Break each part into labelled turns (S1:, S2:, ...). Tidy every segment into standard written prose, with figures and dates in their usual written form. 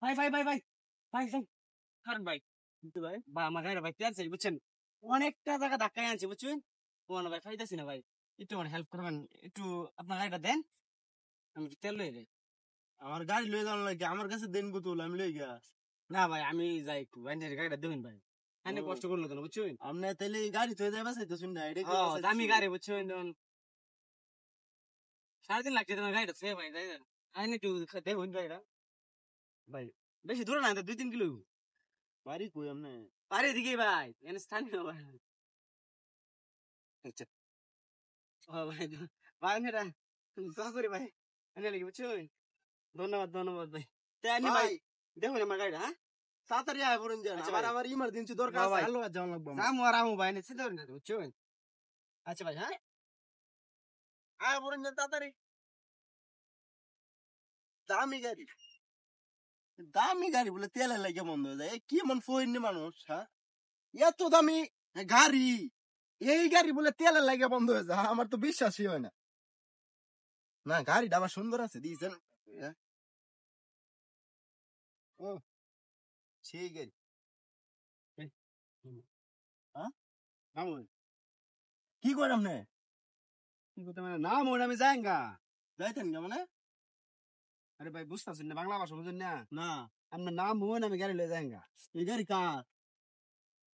S1: ভাই ভাই ভাই ভাই ভাই ভাই কারণ ভাই কিন্তু ভাই বা আমার গাড়ি ভাই তেল চাই বুঝছেন অনেকটা জায়গা ধাক্কায় আনছি বুঝছেন ও না ভাই ফাইদাছি না ভাই একটু আমার হেল্প করবেন একটু আপনার গাড়িটা দেন আমি একটু তেল লই রে
S2: আমার গাড়ি লয়ে যাওয়ার লাগে আমার কাছে দেন বোতল আমি লই গা।
S1: না ভাই আমি যাই একটু বাইনের গাড়িটা দেবেন ভাই এনে কষ্ট করলো কেন বুঝছেন
S2: আপনি তাইলে এই গাড়ি থয়ে যাবে তো শুন না এটা
S1: ও দামি গাড়ি বুঝছেন তখন 3.5 লাগছে তোমার গাড়িটা সে ভাই তাই না আইনে একটু দেবেন গাড়িটা ভাই বেশি দূরে না 2-3 কিলো
S2: বাড়ি কই আপনি?
S1: পারে দিকে ভাই এনে স্থানীয় ভাই আচ্ছা ও ভাই ভাই মেরা দোয়া করি ভাই এনে লাগি বুঝছেন ধন্যবাদ ধন্যবাদ ভাই তাই আনি ভাই দেখুন আমার গাড়িটা হ্যাঁ
S2: তাড়াতাড়ি আয় পড়ুন যান
S1: আচ্ছা
S2: আবার
S1: ভাই।
S2: আমার ইমার্জেন্সি দরকার
S1: বাহ
S2: আছে
S1: ভাই।
S2: আলো আর যাওয়া লাগবে আমার।
S1: রামু আর রামু ভাই নিশ্চিত ধরেন বুঝছেন আচ্ছা ভাই হ্যাঁ
S2: আয় পড়ুন যান তাড়াতাড়ি। দামি গাড়ি দামি গাড়ি বলে তেলের লাগে বন্ধ হয়ে যায় এ কি এমন ফইনি মানুষ হ্যাঁ এত দামি গাড়ি এই গাড়ি বলে তেলের লাগে বন্ধ হয়ে যায় আমার তো বিশ্বাসই হয় না। না গাড়িটা আবার সুন্দর আছে দিয়েছেন ও সেই গাড়ি হ্যাঁ
S1: রামু
S2: কি করেন আপনি
S1: কি করতে মানে না মনে আমি যাইঙ্গা
S2: যাইতেন কে মানে
S1: আরে ভাই বুঝতেছেন না বাংলা ভাষা বুঝেন না
S2: না
S1: আপনার নাম মনে আমি গাড়ি লয়ে যাইঙ্গা
S2: এই গাড়ি কার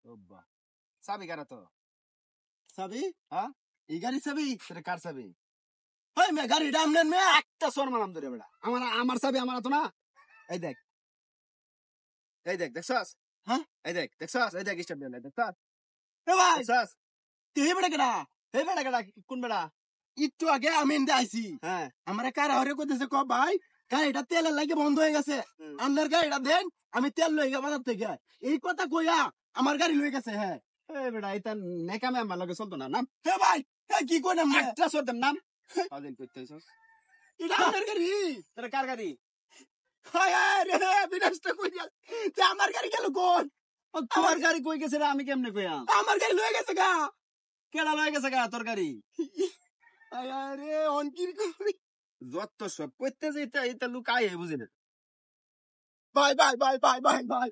S1: ওব্বা চাবি কারা তো
S2: চাবি
S1: হ্যাঁ
S2: এই গাড়ি চাবি
S1: সেটা কার চাবি
S2: হয় মে গাড়ি দাম নেন মে
S1: একটা সোর মারাম ধরে বেড়া আমার আমার চাবি আমার তো না এই দেখ দেখছস
S2: হ্যাঁ
S1: এই দেখছস এই দেখ স্টার্ট দিলে দেখছস
S2: এ ভাই
S1: দেখছস
S2: তুই বেড়ে কেডা
S1: এই বেড়া কেডা কোন বেড়া
S2: একটু আগে আমি এনতে আইছি
S1: হ্যাঁ
S2: আমার কারা হরে কইতেছে ক ভাই গাড়িটা তেলের লাগে বন্ধ হয়ে গেছে আপনার গাড়িটা দেন আমি তেল লই গা বাজার থেকে এই কথা কইয়া আমার গাড়ি লই গেছে হ্যাঁ
S1: এই বেড়া এটা নেকামে আমার লগে চলতো না নাম
S2: হে ভাই এ কি কইলাম রে
S1: একটা সোর দেম নাম আদিন কইতেছস
S2: এটা আপনার গাড়ি
S1: তোর কার গাড়ি
S2: হায় হায় রে বিনাশটা কইয়া তে আমার গাড়ি গেল কোন
S1: তোমার গাড়ি কই গেছে রে আমি কেমনে কইয়া
S2: আমার গাড়ি লই গেছে গা
S1: কেডা লয়ে গেছে গা তোর গাড়ি
S2: হায় হায় রে অনকির করি
S1: যত সব কইতে যেতে এটা লুকাই বুঝি না
S2: ভাই ভাই ভাই ভাই ভাই ভাই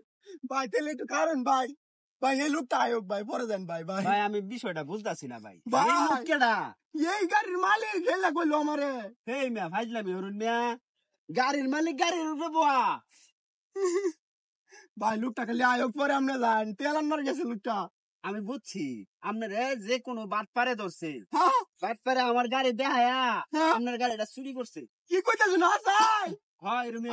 S2: ভাই তেলে একটু কারণ ভাই ভাই এই লোকটা আয়োগ ভাই পরে যান ভাই ভাই
S1: ভাই আমি বিষয়টা বুঝতাছি না ভাই
S2: ভাই।
S1: এই লোক কেডা
S2: এই গাড়ির মালিক খেলা কইলো আমারে
S1: হেই মিয়া ফাইজলামি হরুন মিয়া গাড়ির মালিক গাড়ির উপরে বহা
S2: ভাই লোকটা খালি আয়োগ পরে আপনি যান তেল আনবার গেছে লোকটা
S1: আমি বুঝছি আপনারে যে কোনো বাট পারে ধরছে
S2: হ্যাঁ
S1: বাট পারে আমার গাড়ি দেখায়া
S2: হ্যাঁ।
S1: আপনার গাড়িটা চুরি করছে
S2: কি কইতাছ না যাই
S1: হয় এরকম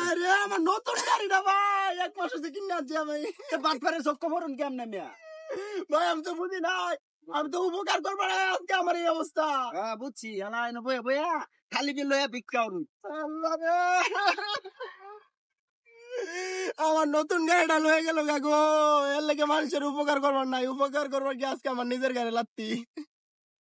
S2: আরে আমার নতুন গাড়িটা ভাই এক মাস হচ্ছে কিনে আনছি আমি
S1: বাট পারে চক্ক ভরুন কেমনে মিয়া
S2: ভাই আমি তো বুঝি নাই আমি তো উপকার করবো না আজকে আমার এই অবস্থা
S1: বুঝছি এলা এনে বয়া বয়া খালি বিল লয়া ভিক্ষা করুন
S2: আল্লাহ রে। আমার নতুন গাড়িটা লয়ে গেল গো এর লাগে মানুষের উপকার করবার নাই উপকার করবার কি আজকে আমার নিজের গাড়ি লাত্তি